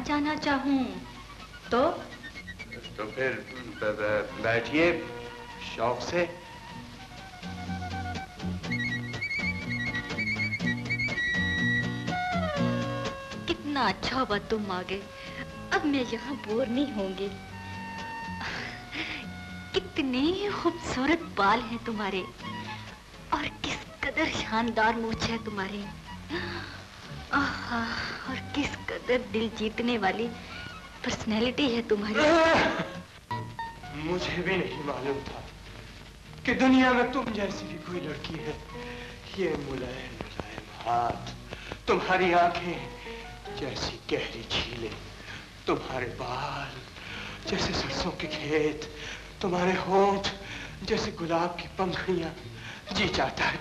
जाना चाहूं तो फिर बैठिए शौक से। कितना अच्छा हुआ तुम आ गए, अब मैं यहाँ बोर नहीं होंगी। कितने खूबसूरत बाल हैं तुम्हारे और किस कदर शानदार मूंछ है तुम्हारी। आहा, और किस कदर दिल जीतने वाली पर्सनैलिटी है तुम्हारी। मुझे भी नहीं मालूम था कि दुनिया में तुम जैसी भी कोई लड़की है। ये मुलायम मुलायम हाथ, तुम्हारी आंखें जैसी गहरी झीलें, तुम्हारे बाल जैसे सरसों के खेत, तुम्हारे होंठ जैसे गुलाब की पंखुड़ियां। जी चाहता है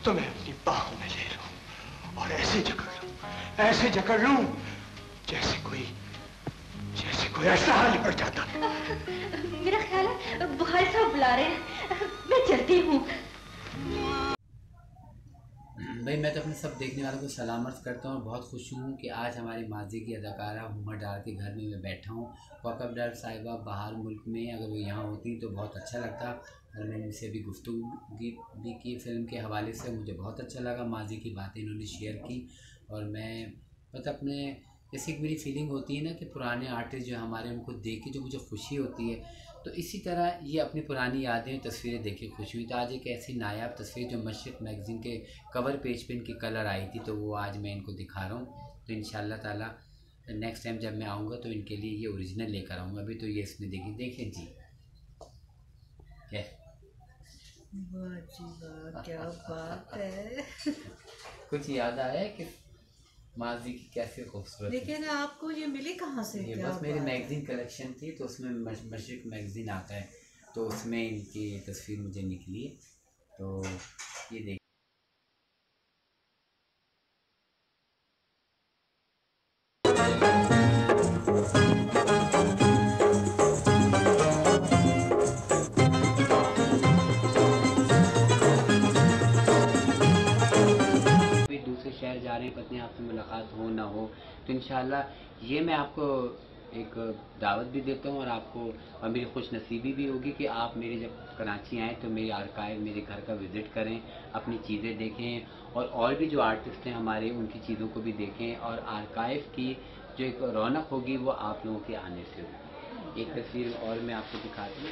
तुम्हें अपनी बाहों में ले लूं और ऐसे जकड़ लूं जैसे कोई ऐसा हाल पड़ जाता। मेरा ख्याल है भाई साहब बुला रहे हैं, मैं चलती हूँ। भाई मैं तो अपने सब देखने वालों को सलाम अर्ज़ करता हूँ और बहुत खुश हूँ कि आज हमारी माजी की अदाकारा हुमा डार के घर में मैं बैठा हूँ। वक़फ़ डार साहिबा बाहर मुल्क में, अगर वो यहाँ होती तो बहुत अच्छा लगता। और मैंने इनसे अभी गुफ्तगू भी की फ़िल्म के हवाले से, मुझे बहुत अच्छा लगा। माजी की बातें इन्होंने शेयर की और मैं मतलब अपने जैसे एक मेरी फीलिंग होती है ना कि पुराने आर्टिस्ट जो हमारे, उनको देख के जो मुझे खुशी होती है, तो इसी तरह ये अपनी पुरानी यादें तस्वीरें देख के खुशी हुई। तो आज एक ऐसी नायाब तस्वीर जो मशरिक़ मैगज़ीन के कवर पेज पे इनकी कलर आई थी, तो वो आज मैं इनको दिखा रहा हूँ। तो इंशाल्लाह ताला नेक्स्ट टाइम जब मैं आऊँगा तो इनके लिए ये ओरिजिनल लेकर आऊँगा। अभी तो ये इसमें देखें जी, क्या वाह जी वाह, क्या बात है। कुछ याद आया कि माजी की कैसे खूबसूरत। लेकिन आपको ये मिली कहाँ से? ये बस मेरी मैगज़ीन कलेक्शन थी, तो उसमें मशरिक़ मैगज़ीन आता है, तो उसमें इनकी तस्वीर मुझे निकली। तो ये देख दूसरे शहर जा रहे हैं, पत्नी आपसे मुलाकात हो ना हो, तो इंशाल्लाह ये मैं आपको एक दावत भी देता हूँ और आपको और मेरी खुशनसीबी भी होगी कि आप मेरे जब कराची आएँ तो मेरे आर्काइव, मेरे घर का विज़िट करें, अपनी चीज़ें देखें और भी जो आर्टिस्ट हैं हमारे, उनकी चीज़ों को भी देखें। और आर्काइव की जो एक रौनक होगी वो आप लोगों के आने से होगी। एक तस्वीर और मैं आपको दिखाती हूँ।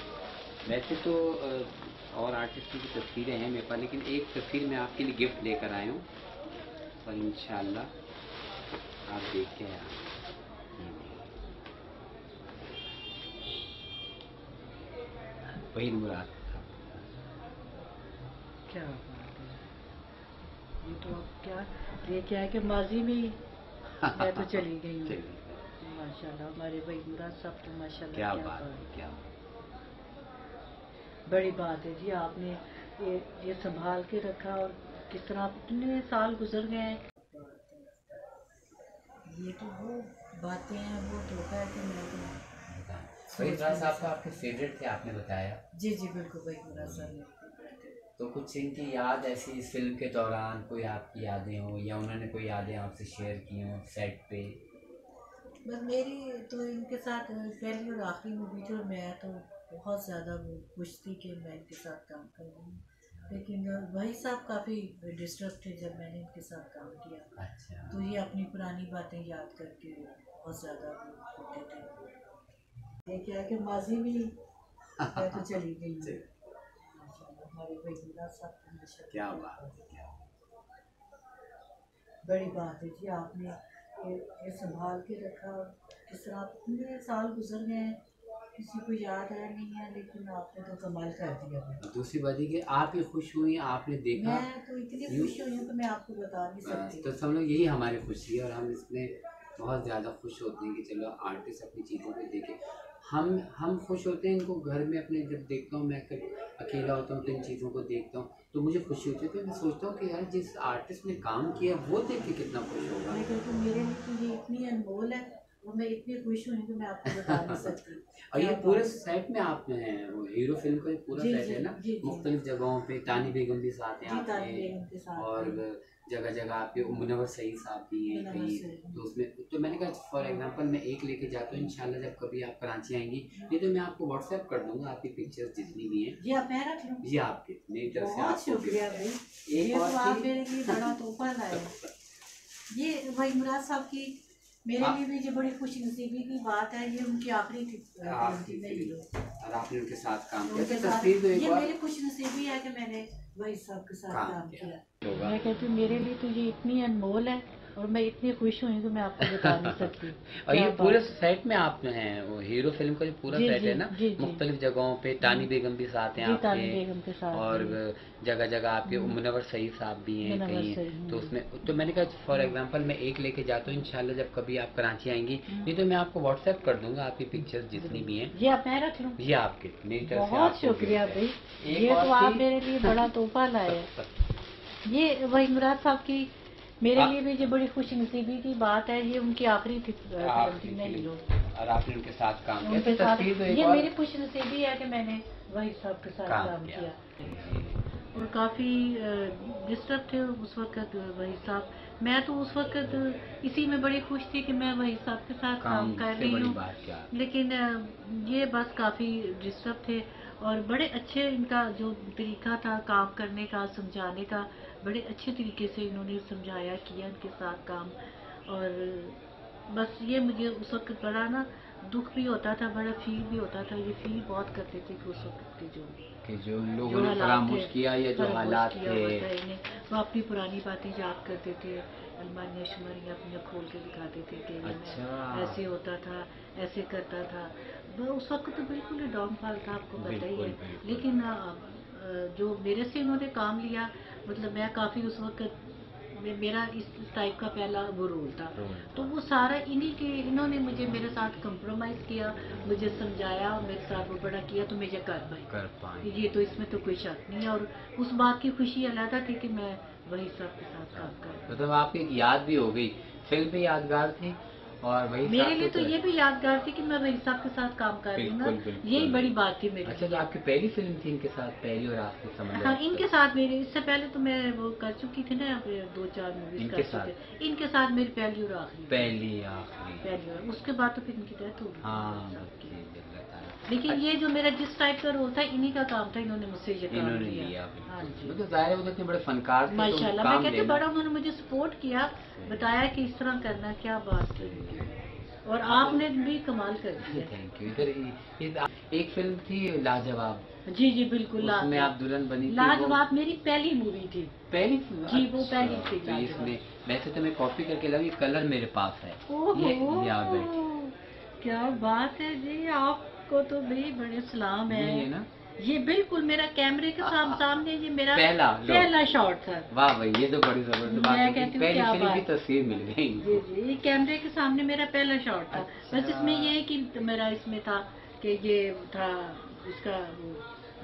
वैसे तो और आर्टिस्टों की तस्वीरें हैं मेरे पास, लेकिन एक तस्वीर मैं आपके लिए गिफ्ट लेकर आया हूँ और इंशाल्लाह आप देखें यार। वही मुराद था। क्या बात है। ये तो अब क्या, ये क्या है कि माजी में ही मैं तो चली गई हूँ। माशाल्लाह हमारे भाई मुराद साहब तो माशाल्लाह क्या बात है, क्या बड़ी बात है जी। आपने ये संभाल के रखा और किस तरह कितने साल गुजर गए हैं। ये तो वो बातें हैं, वो धोखा है कि मैं तो वही मुराद साहब तो आपके फेवरेट थे, आपने बताया। जी जी बिल्कुल, भाई मुराद साहब। तो कुछ इनकी याद ऐसी इस फिल्म के दौरान कोई आपकी यादें हो या उन्होंने कोई यादें आपसे शेयर की हों सेट पे? बस मेरी तो इनके साथ पहली और आखिरी मूवी जो मैं तो बहुत ज़्यादा वो खुश थी कि मैं इनके साथ काम कर रही हूँ, लेकिन वही साहब काफ़ी डिस्टर्ब थे जब मैंने इनके साथ काम किया। अच्छा। तो ये अपनी पुरानी बातें याद करके बहुत ज़्यादा होते थे। ये क्या है कि माजी में मैं तो चली गई। हमारे भाई साहब क्या बात है, क्या बड़ी बात है जी। आपने ये संभाल के रखा, किस तरह इतने साल गुजर गए हैं, किसी को याद है नहीं है, लेकिन आपने तो कमाल कर दिया। दूसरी बात है कि आप ही खुश हुई, आपने देखा। मैं तो इतनी खुश हुई हूँ कि मैं आपको बता नहीं सकती। तो सब लोग यही हमारी खुशी है और हम इसमें बहुत ज़्यादा खुश होते हैं कि चलो आर्टिस्ट अपनी चीज़ों को देखे। हम खुश होते हैं इनको घर में अपने, जब देखता हूँ मैं अकेला होता हूँ तो इन चीज़ों को देखता हूँ तो मुझे खुशी होती है। तो मैं सोचता हूँ कि यार जिस आर्टिस्ट ने काम किया वो देख के कितना खुश होगा। क्योंकि मेरे लिए तो ये इतनी अनमोल है और मैं इतनी खुश हुई कि मैं आपको बता नहीं सकती। और ये पूरे सेट में आप हैं, वो हीरो फिल्म का पूरा सेट है ना, मुख्तलिफ जगहों पे तानी बेगम भी साथ हैं आपके, और जगह जगह आपके मुनव्वर सईद साहब भी हैं कहीं, तो उसमें तो मैंने कहा फॉर एग्जांपल मैं एक लेके जाता हूँ, इंशाल्लाह जब कभी आप कराची आएंगी नहीं तो मैं आपको व्हाट्सएप कर दूंगा आपकी पिक्चर्स जितनी भी हैं, जी आप मैं रख लूँ। जी आपके मेरी तरफ से बहुत शुक्रिया भाई, एक ये और तो आप चीज़- मेरे लिए बड़ा तोहफा लाए। ये भाई मुराद साहब की मेरे लिए भी ये बड़ी खुश नसीबी की बात है, ये उनकी आखिरी फिल्म नहीं है और आपने उनके साथ काम किया, उनके तो साथ। तस्वीर तो एक ये और मेरी खुश नसीबी है कि मैंने भाई साहब के साथ काम काम किया। किया। मैं कहती हूँ मेरे लिए तो ये इतनी अनमोल है और मैं इतनी खुश हुई कि मैं आपको बता नहीं सकती। और ये क्या पूरे बात है। सेट में आप हैं, वो हीरो फिल्म का जो पूरा जी, सेट जी, है ना, जी, जी। मुख्तलिफ जगहों पे तानी बेगम भी साथ हैं जी, तानी आपके, बेगम के साथ और हैं। जगह जगह आपके मुनव्वर सईद साहब भी हैं मुनव्वर कहीं, सईद, तो उसमें तो मैंने कहा फॉर एग्जांपल मैं एक लेके जाता हूँ, इंशाल्लाह जब कभी आप कराची आएंगी नहीं तो मैं आपको व्हाट्सएप कर दूंगा आपकी पिक्चर्स जितनी भी हैं, ये आप मैं रख लूँ। ये आपके मेरी तरफ से बहुत आपको शुक्रिया गिफ्ट है। भाई, एक ये और तो आप चीज़- मेरे लिए बड़ा तोहफा लाए। ये वही मुराद साहब की मेरे लिए भी ये बड़ी खुश नसीबी की बात है, ये उनकी आखिरी फिल्म आपकी थी मैं हीरो। फिल्म, और आपने उनके साथ काम किया, उनके तो साथ तस्वीर तो एक ये और मेरी खुश नसीबी है कि मैंने वही साहब के साथ काम किया। और काफ़ी डिस्टर्ब थे उस वक्त वही साहब, मैं तो उस वक्त इसी में बड़ी खुश थी कि मैं वही साहब के साथ काम कर से रही बड़ी हूँ, बात क्या। लेकिन ये बस काफ़ी डिस्टर्ब थे और बड़े अच्छे इनका जो तरीका था काम करने का, समझाने का, बड़े अच्छे तरीके से इन्होंने समझाया किया इनके साथ काम। और बस ये मुझे उस वक्त बड़ा ना दुख भी होता था, बड़ा फील भी होता था, ये फील बहुत करते थे कि उस वक्त के जो लोगों जो ने हालात फरामोश थे, किया या जो फरामोश हालात किया थे, होता है इन्हें, वो अपनी पुरानी बातें याद करते थे, अलमारियाँ शुमारियाँ अपने खोल के दिखाते थे कि ये मैं अच्छा। ऐसे होता था, ऐसे करता था। वो उस वक्त तो बिल्कुल ही डाउनफॉल था, आपको पता ही बिल्कुल है। बिल्कुल। लेकिन जो मेरे से इन्होंने काम लिया, मतलब मैं काफ़ी उस वक्त मेरा इस टाइप का पहला वो रोल था, तो वो सारा इन्हीं के, इन्होंने मुझे मेरे साथ कंप्रोमाइज़ किया, मुझे समझाया, मेरे साथ वो बड़ा किया, तो मैं ये कर पाई। ये तो इसमें तो कोई शक नहीं है। और उस बात की खुशी अलग थी कि मैं वही सब के साथ काम कर, मतलब आपकी एक याद भी हो गई, फिल्म भी यादगार थी और वही मेरे लिए तो ये भी यादगार थी कि मैं वही साहब के साथ काम कर रही हूँ ना, बिल्कुल। यही बड़ी बात थी मेरे अच्छा, तो लिए। आपकी पहली फिल्म थी इनके साथ, पहली और आखिरी समझ हाँ, इनके साथ मेरी, इससे पहले तो मैं वो कर चुकी थी ना, 2-4 मूवीज इनके कर चुके। इनके साथ मेरी पहली और आखिरी। पहली आखिरी। और उसके बाद तो फिर इनकी डेथ हो गई। हाँ, लेकिन ये जो मेरा जिस टाइप का रोल था, इन्हीं का काम था, इन्होंने मुझसे ये काम इन्होंने लिया। लिया। हाँ जी, मतलब जाहिर है वो तो इतने बड़े फनकार थे, तो माशाल्लाह। मैं काम कहती हूँ लेना। बड़ा उन्होंने मुझे सपोर्ट किया, बताया कि इस तरह करना, क्या बात की उनकी। और आपने भी कमाल कर दिया। Thank you. इधर एक फिल्म थी लाजवाब। जी जी बिल्कुल, उसमें आप दुल्हन बनी थी। लाजवाब मेरी पहली मूवी थी। पहली जी, वो पहली थी तो इसमें वैसे तो मैं कॉपी करके लगी, कलर मेरे पास है। ओहो, ये आप बैठिए। क्या बात है जी, आपको तो भाई बड़े सलाम है। ये ना, ये बिल्कुल मेरा कैमरे के सामने ये मेरा पहला शॉट था। वाह भाई, ये तो बड़ी जबरदस्त बात है, पहली फिल्म की तस्वीर मिल गई। जी जी, ये कैमरे के सामने मेरा पहला शॉट था। अच्छा। बस इसमें ये है कि मेरा इसमें था कि ये था इसका वो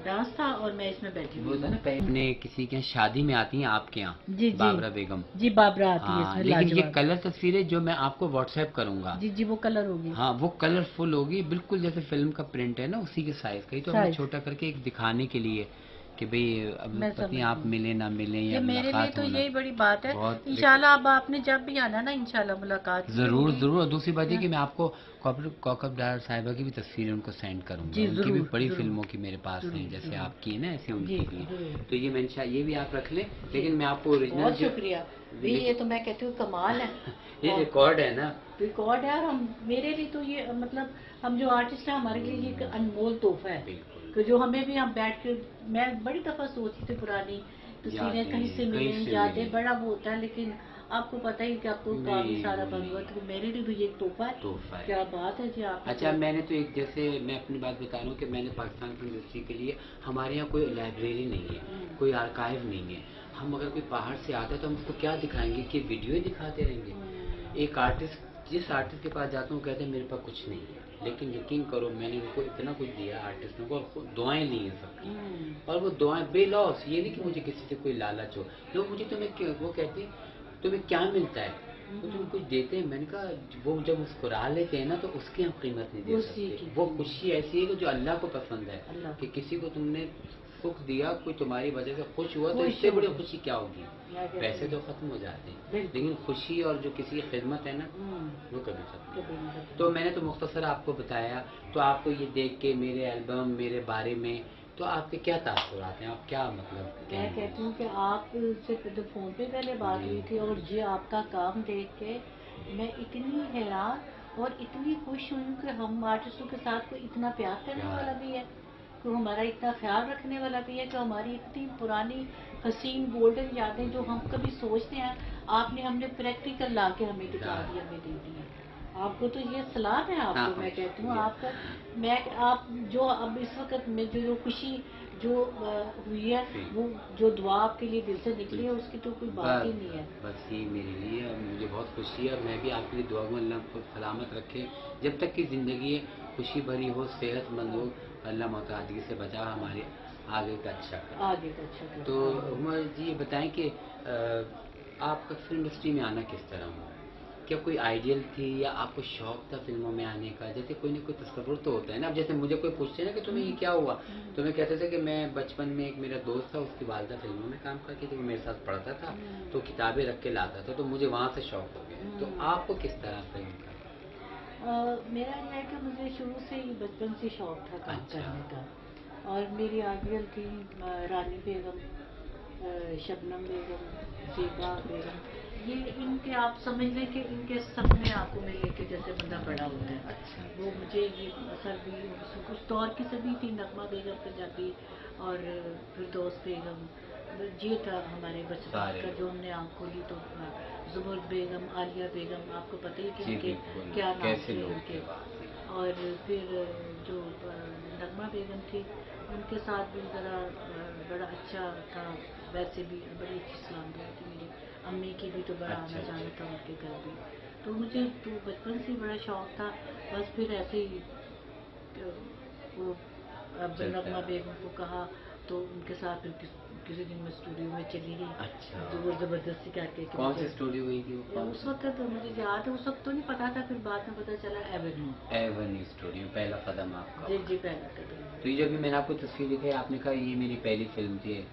डांस था और मैं इसमें बैठी वो था ना, पहले किसी के यहाँ शादी में आती हैं आपके यहाँ, जी बाबरा बेगम। जी, बाबरा आती है हाँ, इसमें। लेकिन ये कलर तस्वीर है जो मैं आपको व्हाट्सएप करूंगा। जी जी, वो कलर होगी। हाँ, वो कलरफुल होगी, बिल्कुल जैसे फिल्म का प्रिंट है ना, उसी के साइज का ही। तो हमने छोटा करके एक दिखाने के लिए कि भाई अब पति आप मिले ना मिले या मेरे लिए तो यही बड़ी बात है। इंशाल्लाह अब आपने जब भी आना ना, इंशाल्लाह मुलाकात जरूर जरूर। और दूसरी बात है कि मैं आपको कौकब डार साहिबा की भी तस्वीरें उनको सेंड करूंगा। उनकी भी बड़ी फिल्मों की मेरे पास हैं, जैसे आपकी है ना, ऐसे उनकी भी। तो ये मैं ये भी आप रख लें, लेकिन मैं आपको ओरिजिनल। बहुत शुक्रिया, ये तो मैं कहती हूँ कमाल है। ये रिकॉर्ड है ना, रिकॉर्ड है। और हम, मेरे लिए तो ये मतलब हम जो आर्टिस्ट हैं, हमारे लिए ये एक अनमोल तोहफा है कि जो हमें भी हम बैठ के, मैं बड़ी दफा सोचती थी पुरानी तस्वीरें कहीं से मिलें, यादें, बड़ा वो होता है। लेकिन आपको पता ही कि आपको काफी सारा भगवत, मेरे लिए तो ये एक तोहफा है। क्या बात है जी आप। अच्छा, मैंने तो एक, जैसे मैं अपनी बात बता रहा हूँ कि मैंने पाकिस्तान फिल्म इंडस्ट्री के लिए, हमारे यहाँ कोई लाइब्रेरी नहीं है, कोई आर्काइव नहीं है। हम अगर कोई बाहर से आता है तो हम उसको क्या दिखाएंगे, कि वीडियो ही दिखाते रहेंगे। एक आर्टिस्ट, जिस आर्टिस्ट के पास जाता हूँ कहते हैं मेरे पास कुछ नहीं है, लेकिन यकीन करो मैंने उनको इतना कुछ दिया आर्टिस्टों को, और दुआएं ली हैं सबकी। और वो दुआएं बेलौस, ये नहीं कि मुझे किसी से कोई लालच हो। लोग मुझे वो कहते तुम्हें क्या मिलता है, तो तुम कुछ देते हैं। मैंने कहा वो जब मुस्कुरा लेते हैं ना, तो उसकी हम कीमत नहीं दे सकते। वो खुशी ऐसी है कि जो अल्लाह को पसंद है, कि किसी को तुमने सुख दिया, कोई तुम्हारी वजह से खुश हुआ, तो इससे बड़ी खुशी क्या होगी। पैसे तो खत्म हो जाते हैं, लेकिन खुशी और जो किसी की खिदमत है ना, वो कभी खत्म नहीं। तो मैंने तो मुख्तसर आपको बताया, तो आपको ये देख के मेरे एल्बम, मेरे बारे में, तो आपके क्या तासुरात हैं, आप क्या मतलब मैं कहती हूँ कि आप से जब फ़ोन पे पहले बात हुई थी और ये आपका काम देख के मैं इतनी हैरान और इतनी खुश हुई हूँ कि हम आर्टिस्टों के साथ कोई इतना प्यार करने वाला भी है, कि हमारा इतना ख्याल रखने वाला भी है, कि हमारी इतनी पुरानी हसीन गोल्डन यादें जो हम कभी सोचते हैं, आपने हमने प्रैक्टिकल ला के हमें दिखा दी, हमें दे दी है। आपको तो ये सलाम है आपको, मैं कहती हूँ आपका, मैं आप जो अब इस वक्त में जो खुशी जो हुई है, वो जो दुआ आपके लिए दिल से निकली है, उसकी तो कोई बात ही नहीं है। बस ये मेरे लिए, मुझे बहुत खुशी है, और मैं भी आपके लिए दुआ में अल्लाह को सलामत रखे, जब तक की ज़िंदगी है, खुशी भरी हो, सेहतमंद हो, अल्लाह मुतादिकी से बचा हमारे आगे का अच्छा करे। आगे का अच्छा करे। तो उमर जी ये बताएं कि आपका फिल्म इंडस्ट्री में आना किस तरह हुआ, क्या कोई आइडियल थी या आपको शौक था फिल्मों में आने का? जैसे कोई ना कोई तस्वुर तो होता है ना, अब जैसे मुझे कोई पूछते हैं ना कि तुम्हें ये क्या हुआ, तो मैं कहते थे कि मैं बचपन में एक मेरा दोस्त था, उसकी वालदा फिल्मों में काम करती थी, वो मेरे साथ पढ़ता था, तो किताबें रख के लाता था, तो मुझे वहाँ से शौक हो गया। तो आपको किस तरह फिल्म का? मेरा यह है कि मुझे शुरू से ही बचपन से शौक था काम करने का, और मेरी आइडियल थी रानी बेगम, शबनम बेगम, ज़ेबा बेगम, ये इनके आप समझ लें कि इनके सपने आंखों में लेके जैसे बंदा बड़ा होता है। अच्छा। वो मुझे ये असर भी उस दौर की सभी थी, नगमा बेगम पंजाबी और फिरदौस बेगम, ये था हमारे बचपन का जो हमने आँख खोली तो ज़ुबैर बेगम, आलिया बेगम, आपको पता ही कि इनके क्या नाम थे उनके। और फिर जो नगमा बेगम थी, उनके साथ भी ज़रा बड़ा अच्छा था, वैसे भी बड़ी अच्छी सलामत थी मेरी अम्मी की भी, तो बड़ा आना जाना था उनके घर भी, तो मुझे तो बचपन से बड़ा शौक था। बस फिर ऐसे ही वो नगमा बेगम को कहा, तो उनके साथ फिर किसी दिन मैं स्टूडियो में चली गई। अच्छा। ज़बरदस्ती करके। कौन सी स्टूडियो हुई थी वो? उस वक्त तो मुझे याद है, उस वक्त तो नहीं पता था, फिर बाद में पता चला एवेन्यू। एवेन्यू स्टूडियो, पहला कदम आपका। जी जी, पहला कदम। तो ये जो भी मैंने आपको तस्वीर दिखाई, आपने कहा ये मेरी पहली फिल्म थी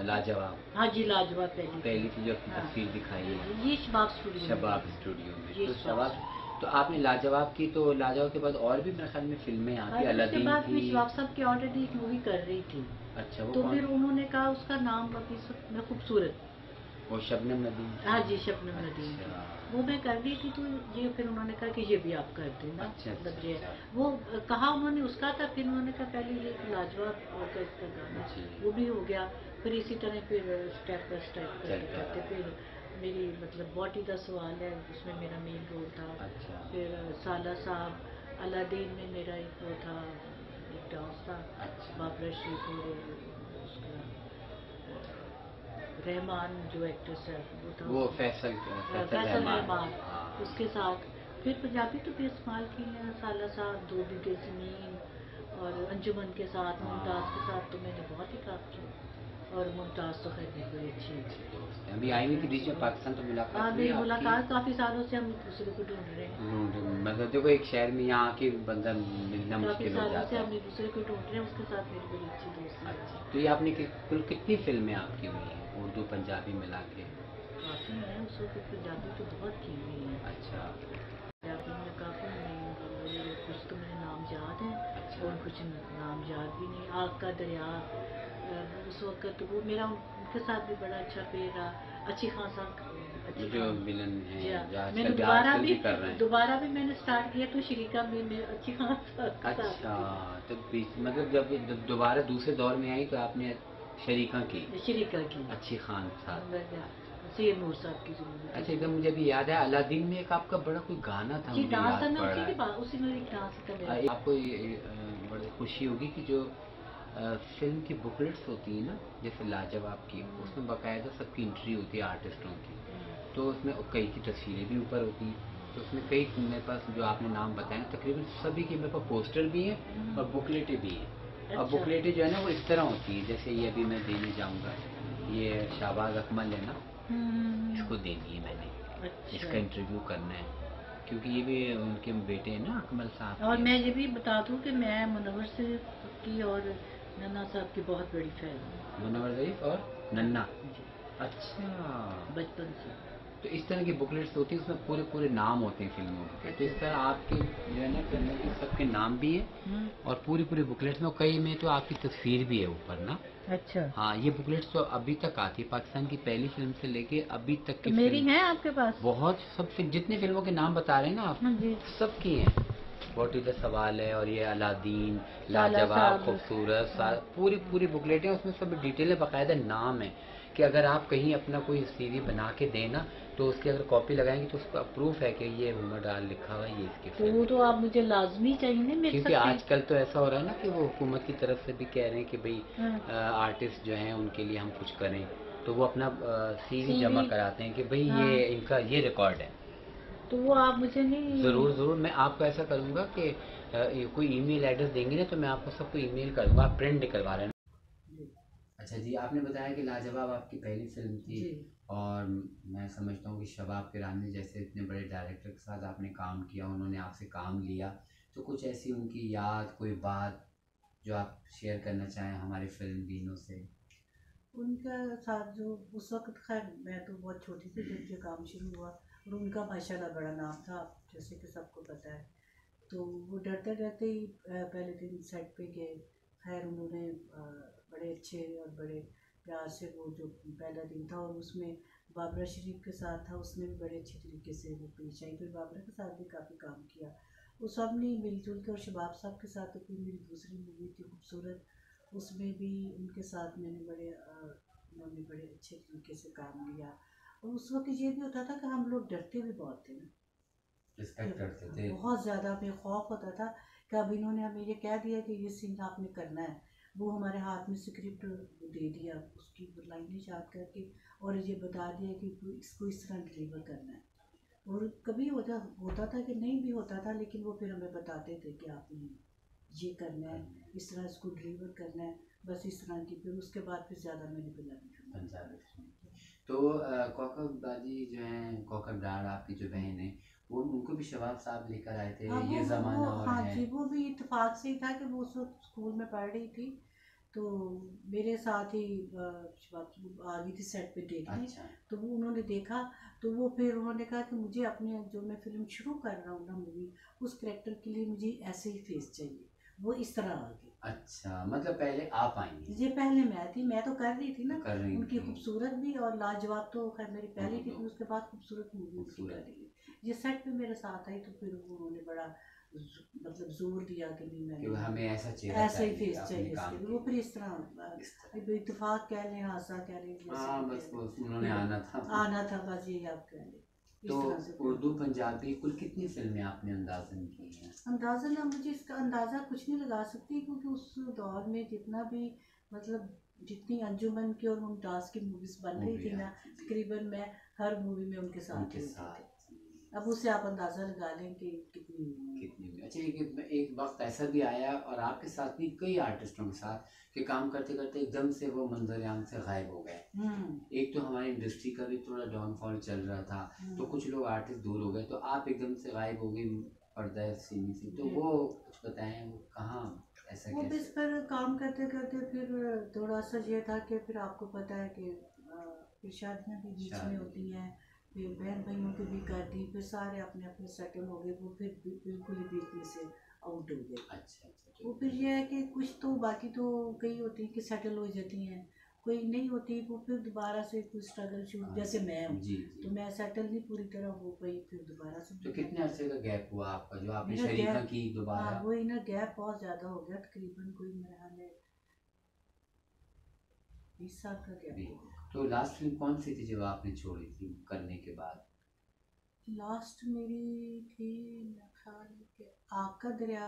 लाजवाब। हाँ जी, लाजवाब पहली थी जो तस्वीर दिखाई है, ये शबाब स्टूडियो। शबाब स्टूडियो में। ये तो शबाब, तो आपने लाजवाब की, तो लाजवाब के बाद और भी मेरे ख्याल में फिल्में आती, उसके बाद भी शबाब साहब की ऑलरेडी एक मूवी कर रही थी। अच्छा, वो तो फिर उन्होंने कहा उसका नाम अभी मैं खूबसूरत, वो शबनम नदीम। हाँ जी, शबनम नदीम, वो मैं कर रही थी, तो ये फिर उन्होंने कहा कि ये भी आप कर देना। मतलब ये वो कहा उन्होंने उसका था, फिर उन्होंने कहा पहले ये लाजवाब और इसका गाना वो भी हो गया, फिर इसी तरह फिर स्टेप बाय स्टेप करते करते फिर मेरी मतलब बॉटी का सवाल है, उसमें मेरा मेन रोल था। फिर साला साहब, अलादीन में मेरा एक वो था, एक डांस था, बाबरा शरीफ और उसका रहमान जो एक्ट्रेस है वो था, वो फैसल रहमान, उसके साथ। फिर पंजाबी तो बेशुमार की हैं, साला साहब, दो बीघे ज़मीन, और अंजुमन के साथ, मुमताज़ के साथ तो मैंने बहुत ही काम किया, और मुमताज़ तो खैर बड़ी अच्छी अभी आई हुई थी बीच में पाकिस्तान, तो मुलाकात हाँ मेरी मुलाकात काफ़ी सालों से हम एक दूसरे को ढूंढ रहे हैं। मतलब देखो एक शहर में यहाँ आके बंदा मिलना मुश्किल हो जाता है, हम एक दूसरे को ढूंढ रहे हैं, उसके साथ मेरी बड़ी अच्छी दोस्ती है। तो ये आपने कुल कितनी फिल्में आपकी हुई हैं, उर्दू पंजाबी मिला के? काफ़ी हैं, उस वक्त पंजाबी तो बहुत की हुई है। अच्छा। पंजाबी में काफ़ी नहीं, कुछ तो मेरे नाम याद हैं और कुछ नाम याद भी नहीं। आग का दरिया, उस वक्त वो मेरा उनके साथ भी बड़ा अच्छा पेड़ रहा। अच्छी खासा जो विलन है, मैंने दोबारा भी मैंने स्टार्ट किया, तो शरीका में मैं अच्छी खासा। अच्छा, तो मतलब जब दोबारा दूसरे दौर में आई तो आपने शरीका की अच्छी खान साहब, सैयद नूर साहब की ज़रूरत। अच्छा, एकदम मुझे भी याद है अलादीन में एक आपका बड़ा कोई गाना था, मुझे याद पड़ा, उसी में एक डांस था। आपको बड़ी खुशी होगी कि जो फिल्म की बुकलेट्स होती है ना, जैसे लाजवाब की, उसमें बाकायदा सबकी एंट्री होती है आर्टिस्टों की, तो उसमें कई की तस्वीरें भी ऊपर होती हैं, तो उसमें कई मेरे पास जो आपने नाम बताए ना, तकरीबन सभी के मेरे पास पोस्टर भी हैं और बुकलेटें भी हैं। और बुकलेटें जो है ना वो इस तरह होती है, जैसे ये अभी मैं देने जाऊँगा, ये शाहबाज अकमल है ना, इसको देनी है मैंने, इसका इंटरव्यू करना है, क्योंकि ये भी उनके बेटे हैं ना अकमल साहब। और मैं ये भी बता दूं कि मैं मुनव्वर से की और नन्ना साहब की बहुत बड़ी फैन हूँ मुनव्वर ज़रीफ और नन्ना। जी, अच्छा, बचपन से। तो इस तरह की बुकलेट्स होती है उसमें पूरे पूरे नाम होते हैं फिल्मों के, तो इस तरह आपकी जो है ना फिल्मों के सबके नाम भी है और पूरी पूरी बुकलेट्स में कई में तो आपकी तस्वीर भी है ऊपर ना। अच्छा, हाँ, ये बुकलेट्स तो अभी तक आती है, पाकिस्तान की पहली फिल्म से लेके अभी तक तो की मेरी फिल्म है आपके पास? बहुत सब जितनी फिल्मों के नाम बता रहे हैं ना आप, हाँ जी। सबकी हैं। व्हाट इज द सवाल है, और ये अलादीन, साला लाजवाब, साहब। खूबसूरत, हाँ। पूरी पूरी बुकलेटें उसमें सब डिटेल है, बाकायदा नाम है कि अगर आप कहीं अपना कोई सीवी बना के दें ना तो उसकी अगर कॉपी लगाएंगे तो उसका प्रूफ है कि ये उमर डाल लिखा हुआ है, ये इसकी तो फिल्म वो है। तो आप मुझे लाजमी चाहिए ना मेरे क्योंकि साथ। आजकल तो ऐसा हो रहा है ना कि वो हुकूमत की तरफ से भी कह रहे हैं कि भाई हाँ। आर्टिस्ट जो हैं उनके लिए हम कुछ करें, तो वो अपना सीवी जमा सीवी। कराते हैं कि भाई हाँ। ये इनका ये रिकॉर्ड है। तो वो आप मुझे नहीं। ज़रूर ज़रूर, मैं आपको ऐसा करूँगा कि कोई ईमेल एड्रेस देंगे ना तो मैं आपको सबको ईमेल कर दूँगा, आप प्रिंट निकलवा लेना। जी। अच्छा जी, आपने बताया कि लाजवाब आपकी पहली फिल्म थी जी। और मैं समझता हूँ कि शबाब किरानी जैसे इतने बड़े डायरेक्टर के साथ आपने काम किया, उन्होंने आपसे काम लिया, तो कुछ ऐसी उनकी याद, कोई बात जो आप शेयर करना चाहें हमारे फिल्म बीनों से। उनका साथ जो उस वक्त, खैर मैं तो बहुत छोटी थी जब ये काम शुरू हुआ, और उनका माशाल्लाह बड़ा नाम था जैसे कि सबको पता है। तो वो डरते डरते ही पहले दिन सेट पे गए। खैर उन्होंने बड़े अच्छे और बड़े प्यार से वो जो पहला दिन था, और उसमें बाबरा शरीफ के साथ था, उसने भी बड़े अच्छे तरीके से वो पेश आई। फिर बाबरा के साथ भी काफ़ी काम किया, वो सब ने मिलजुल के। और शबाब साहब के साथ तो फिर मेरी दूसरी मूवी थी खूबसूरत, उसमें भी उनके साथ मैंने उन्होंने बड़े अच्छे तरीके से काम लिया। और उस वक्त ये भी होता था कि हम लोग डरते भी बहुत थे ना, रिस्पेक्ट करते थे। बहुत ज़्यादा हमें खौफ होता था कि अब इन्होंने हमें ये कह दिया कि ये सीन आपने करना है, वो हमारे हाथ में स्क्रिप्ट दे दिया, उसकी लाइनें याद करके और ये बता दिया कि इसको इस तरह डिलीवर करना है। और कभी होता था कि नहीं भी होता था, लेकिन वो फिर हमें बताते थे कि आपने ये करना है, इस तरह इसको डिलीवर करना है, बस इस तरह की। फिर उसके बाद फिर ज़्यादा मैंने पंजाबी फिल्म। तो कौकब बाजी जो हैं, कौकब डार आपकी जो बहन है, वो उनको भी शबाब साहब लेकर आए थे, हाँ, ये ज़माना और हाँ है। जी, वो भी इत्तेफाक से ही था कि वो उस वक्त स्कूल में पढ़ रही थी, तो मेरे साथ ही आ गई थी सेट पे देखने। अच्छा। तो वो उन्होंने देखा, तो वो फिर उन्होंने कहा कि मुझे अपने जो मैं फिल्म शुरू कर रहा हूँ ना मूवी, उस कैरेक्टर के लिए मुझे ऐसे ही फेस चाहिए। वो इस तरह आ गई। अच्छा, मतलब पहले आप आएंगे। ये पहले मैं थी, मैं तो कर रही थी ना, कर रही उनकी थी। खूबसूरत भी और लाजवाब तो खैर मेरी पहली थी, फिर उसके बाद खूबसूरत मूवी उनकी कर रही है। ये सेट पे मेरे साथ आई, तो फिर उन्होंने बड़ा मतलब जोर दिया कि नहीं, कि मैंने हमें ऐसा चेहरा ऐसे ही चाहिए फेस अपने चाहिए काम इसके के लिए। वो फिर लिए। इस तरह इस तरह। इत्तेफाक कह लें, हादसा कह लें, जैसे हाँ, भी बस कह वो लें, उन्होंने आना था। आना था, बस यही आप कह लें। इस तो तरह से फिर उर्दू पंजाबी कुल कितनी फिल्में आपने अंदाजन की हैं? अंदाज़ा ना, मुझे इसका अंदाज़ा कुछ नहीं लगा सकती, क्योंकि उस दौर में जितना भी मतलब जितनी अंजुमन की और मुमताज़ की मूवीज़ बन रही थी ना, तकरीबन मैं हर मूवी में उनके साथ उनके होती साथ। थी। अब उससे आप अंदाज़ा लगा लें कि कितनी कितनी भी अच्छा, एक वक्त ऐसा भी आया और आपके साथ भी कई आर्टिस्टों के साथ कि काम करते करते एकदम से वो मंजर-ए-आम से गायब हो गए। एक तो हमारी इंडस्ट्री का भी थोड़ा डाउनफॉल चल रहा था, तो कुछ लोग आर्टिस्ट दूर हो गए, तो आप एकदम से गायब हो गई पर्दा सीने से, तो वो कुछ बताएं, वो कहाँ ऐसा वो कैसे? बस पर काम करते करते फिर थोड़ा सा ये था कि फिर आपको पता है कि फिर शादियाँ भी बीच में होती हैं, फिर बहन भाइयों की भी कर दी, फिर सारे अपने अपने सेटल हो गए, वो फिर बिल्कुल ही बीच में से आउट हो गए। अच्छा अच्छा। वो फिर ये है कि कुछ तो, बाकी तो कई होती हैं कि सेटल हो जाती हैं, कोई नहीं होती, वो फिर दोबारा से कोई स्ट्रगल शुरू, जैसे मैं हूँ, जी तो जी। मैं सेटल नहीं पूरी तरह हो पाई, फिर दोबारा से तो कितने अरसे का गैप हुआ आपका जो आपने मेरा शरीका गैप, की दोबारा? हाँ वही ना, गैप बहुत ज़्यादा हो गया, तकरीबन कोई मेरा हाल है 20 साल का गैप भी। होगा। तो लास्ट फिल्म कौन सी थी जब आपने छोड़ी थी करने के बाद? लास्ट मेरी थी मेरा ख्याल है कि आग का दरिया,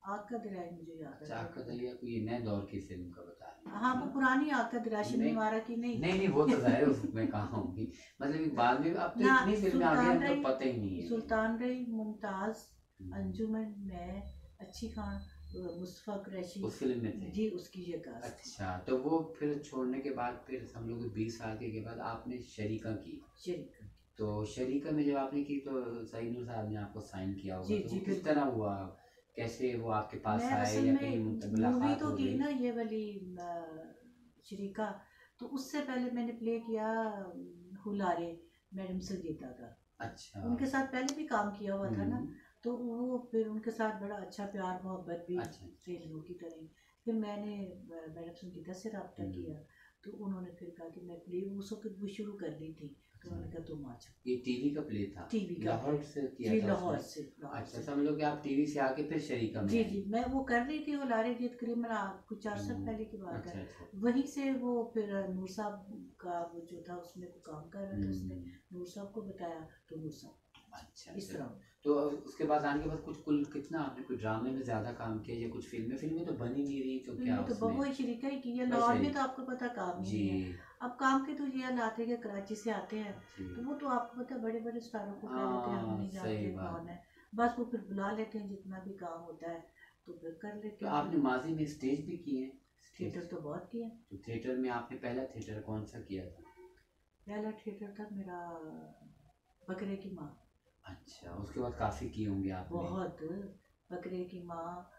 आग का दरिया ही मुझे याद है। चाक का दरिया कोई ये नए दौर की फिल्म का बता रहे हैं? हाँ, वो पुरानी आग का दरिया, शिमनी नहीं मारा की नहीं। नहीं नहीं, वो तो जाहिर है उसमें कहाँ होगी, मतलब कि बाद में अब तो ना, इतनी फिल्में आ गई सुल्तान हैं रही, तो पता ही नहीं है। सुल्तान रही, मुमताज़, हम्म। अंजुमन, मैं, अच्छी खान, मुस्तफ़ा कुरैशी, उस फिल्म में थे? जी उसकी ये कास्ट थी। अच्छा, तो वो फिर छोड़ने के बाद फिर हम लोग 20 साल के बाद आपने शरीका की। शरीका। तो शरीका में जब आपने की तो सईद नूर साहब ने आपको साइन किया होगा, जी तो जी वो किस तरह हुआ? कैसे वो आपके पास मैं आए असल या में कहीं मूवी मुलाकात तो हो की गई? ना ये वाली शरीका, तो उससे पहले मैंने प्ले किया हुलारे मैडम संगीता का। अच्छा। उनके साथ पहले भी काम किया हुआ था ना, हम्म। तो वो फिर उनके साथ बड़ा अच्छा प्यार मोहब्बत भी अच्छा। फिल्मों की तरह ही। फिर मैंने मैडम संगीता से रब्ता हम्म। किया, तो उन्होंने फिर कहा कि मैं प्ले उस वक्त वो शुरू कर दी थी, तो उन्होंने कहा तुम आ जाओ। ये टीवी का प्ले था? टीवी का लाहौर से किया जी, था लाहौर उसने? से, लाहौर अच्छा, से। समझ लो कि आप टीवी से आके फिर शरीका में जी आई। जी, मैं वो कर रही थी, वो लारे जी तकरीबन कुछ 4 साल पहले की बात अच्छा है। अच्छा। वहीं से वो फिर नूर साहब का वो जो था उसमें वो काम कर रहे थे, उसने हम्म। नूर साहब को बताया, तो नूर साहब अच्छा इस अच्छा। तरह। तो उसके बाद आने के बाद कुछ कुल कितना आपने कोई ड्रामे में ज्यादा काम किया या कुछ फिल्में? फिल्में तो बन ही नहीं रही, तो क्या फिल्में तो उसमें? बहुत शरीका ही की है, बस लाहौर में यही। तो आपको पता काम ही जी नहीं है। अब काम के तो ये हालात है कि कराची से आते हैं, जी। तो वो तो आपको पता है बड़े बड़े स्टारों को कह देते हैं हम हाँ नहीं सही जानते बात। कौन है, बस वो फिर बुला लेते हैं, जितना भी काम होता है तो फिर कर लेते तो हैं। आपने माजी में स्टेज भी किए हैं? थिएटर तो बहुत किया। तो थिएटर में आपने पहला थिएटर कौन सा किया था? पहला थिएटर था मेरा बकरे की माँ। अच्छा, उसके बाद काफी किए होंगे आपने? बहुत। बकरे की माँ,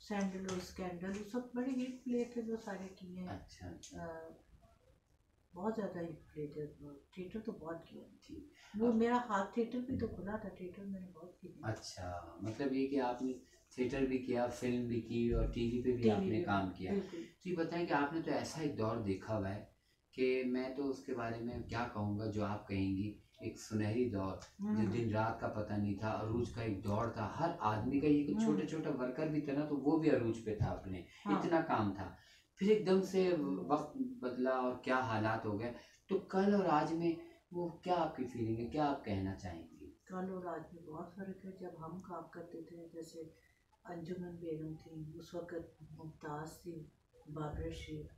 सैंडल और स्कैंडल, वो सब बड़े हिट प्ले थे जो सारे किए हैं। अच्छा अच्छा। बहुत ज़्यादा हिट प्ले थे, थिएटर तो बहुत किया। ठीक। वो मेरा हाथ थिएटर भी तो खुला था, थिएटर मैंने बहुत किए। अच्छा, मतलब ये कि आपने थिएटर भी किया, फिल्म भी की और टीवी पे भी टीवी आपने भी, काम किया। बिल्कुल। तो ये बताएं कि आपने तो ऐसा एक दौर देखा हुआ है कि मैं तो उसके बारे में क्या कहूँगा जो आप कहेंगी, एक सुनहरी दौर, जो दिन रात का पता नहीं था, अरूज का एक दौर था, हर आदमी का, ये छोटे छोटा वर्कर भी था ना तो वो भी अरूज पे था अपने, हाँ। इतना काम था। फिर एकदम से वक्त बदला और क्या हालात हो गए। तो कल और आज में वो क्या आपकी फीलिंग है, क्या आप कहना चाहेंगी? कल और आज में बहुत फ़र्क है। जब हम काम करते थे, जैसे अंजुमन बेगम थी उस वक़्त, मुमताज़ थी, बाबर शेख,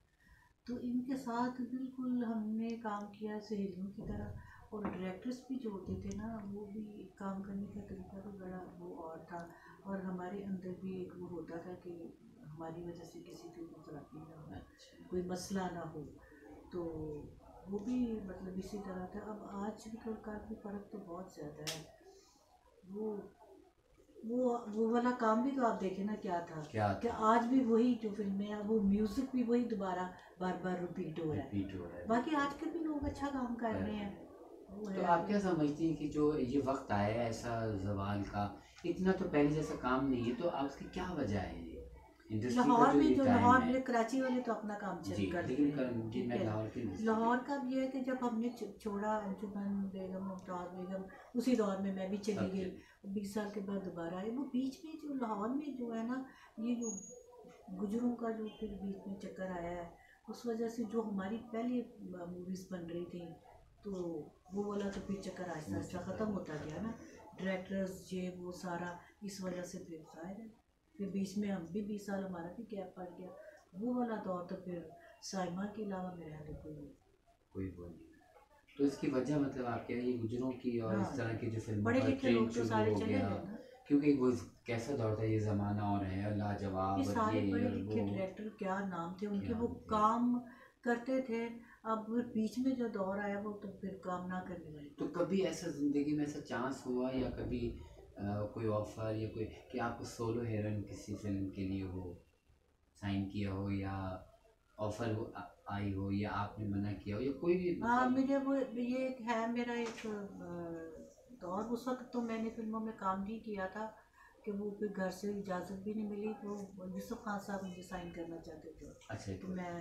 तो इनके साथ बिल्कुल हमने काम किया सहेलियों की तरह। और डायरेक्टर्स भी जो होते थे ना, वो भी काम करने का तरीका भी बड़ा वो और था। और हमारे अंदर भी एक वो होता था कि हमारी वजह से किसी की खराबी ना हो, कोई मसला ना हो, तो वो भी मतलब इसी तरह था। अब आज भी काफ़ी फ़र्क तो बहुत ज़्यादा है। वो वो वाला काम भी तो आप देखें ना क्या था, कि आज भी वही जो फिल्में हैं, वो म्यूजिक भी वही दोबारा बार बार रिपीट हो रहा है। बाकी आज के भी लोग अच्छा काम कर रहे हैं। तो आप क्या समझती हैं कि जो ये वक्त आया है ऐसा जवाल का, इतना तो पहले जैसा काम नहीं है, तो आपकी क्या वजह है? ये इंडस्ट्री का लाहौर जो में, ये जो टाइम लाहौर है। में कराची वाले तो अपना काम जी, चल कर लेकिन रहे हैं, जी ठीक मैं है। लाहौर की लाहौर का भी है कि जब हमने छोड़ा अंजुमन बेगम, मुमताज़ बेगम, उसी दौर में मैं भी चली गई, 20 साल के बाद दोबारा आई। वो बीच में जो लाहौर में जो है ना, ये जो गुजरों का जो फिर बीच में चक्कर आया है, उस वजह से जो हमारी पहले मूवीज़ बन रही थी, तो वो वाला तो फिर चक्कर आहिस्ता आहिस्ता ख़त्म होता गया ना। डायरेक्टर्स ये वो सारा इस वजह से फिर शायद है। फिर बीच में हम भी 20 साल हमारा भी गैप पड़ गया। वो वाला दौर तो फिर साइमा के अलावा मेरा तो कोई वो नहीं। तो इसकी वजह मतलब आप कह रही है गुजरों की और हाँ, इस तरह की जो फिल्मों बड़े का लिखे ट्रेंड लोग तो शुरू सारे हो चले गया, गए ना। क्योंकि वो कैसा दौर था, ये ज़माना और है लाजवाब ये और सारे ये बड़े और लिखे वो। डायरेक्टर क्या नाम थे उनके, क्या वो थे? काम करते थे। अब बीच में जो दौर आया वो तो फिर काम ना करने वाले। तो कभी ऐसा ज़िंदगी में ऐसा चांस हुआ या कभी कोई ऑफर या कोई कि आपको सोलो हीरोइन किसी फिल्म के लिए हो साइन किया हो, या ऑफर आई हो, या आपने मना किया हो, या कोई भी हाँ, मतलब? मुझे वो ये एक है मेरा एक दौर। उस वक्त तो मैंने फिल्मों में काम नहीं किया था कि वो फिर घर से इजाज़त भी नहीं मिली, तो यूसुफ खान साहब मुझे साइन करना चाहते थे। अच्छा तो मैं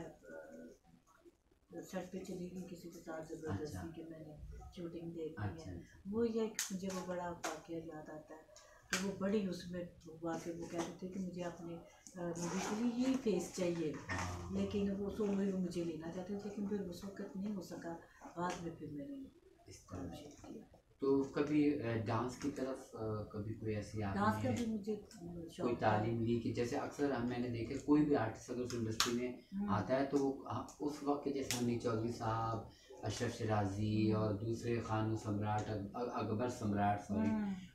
सेट पे चली गई किसी के साथ ज़बरदस्ती के, मैंने शूटिंग देखनी है। वो ये मुझे वो बड़ा वाक़या याद आता है। तो वो बड़ी उसमें हुआ कि वो कहते थे कि मुझे अपने मूवी के लिए यही फेस चाहिए, लेकिन वो सोलो ही मुझे लेना चाहते थे, लेकिन फिर उस वक्त नहीं हो सका। बाद में फिर मैंने इस तरह किया। तो कभी डांस की तरफ कभी कोई ऐसी डांस का आपने भी मुझे कोई शौक था। तालीम ली कि जैसे अक्सर मैंने देखे कोई भी आर्टिस्ट अगर उस इंडस्ट्री में आता है तो उस वक्त के जैसे हनी चौधरी साहब, अशरफ शराजी और दूसरे खानू सम्राट, अकबर सम्राट सॉरी,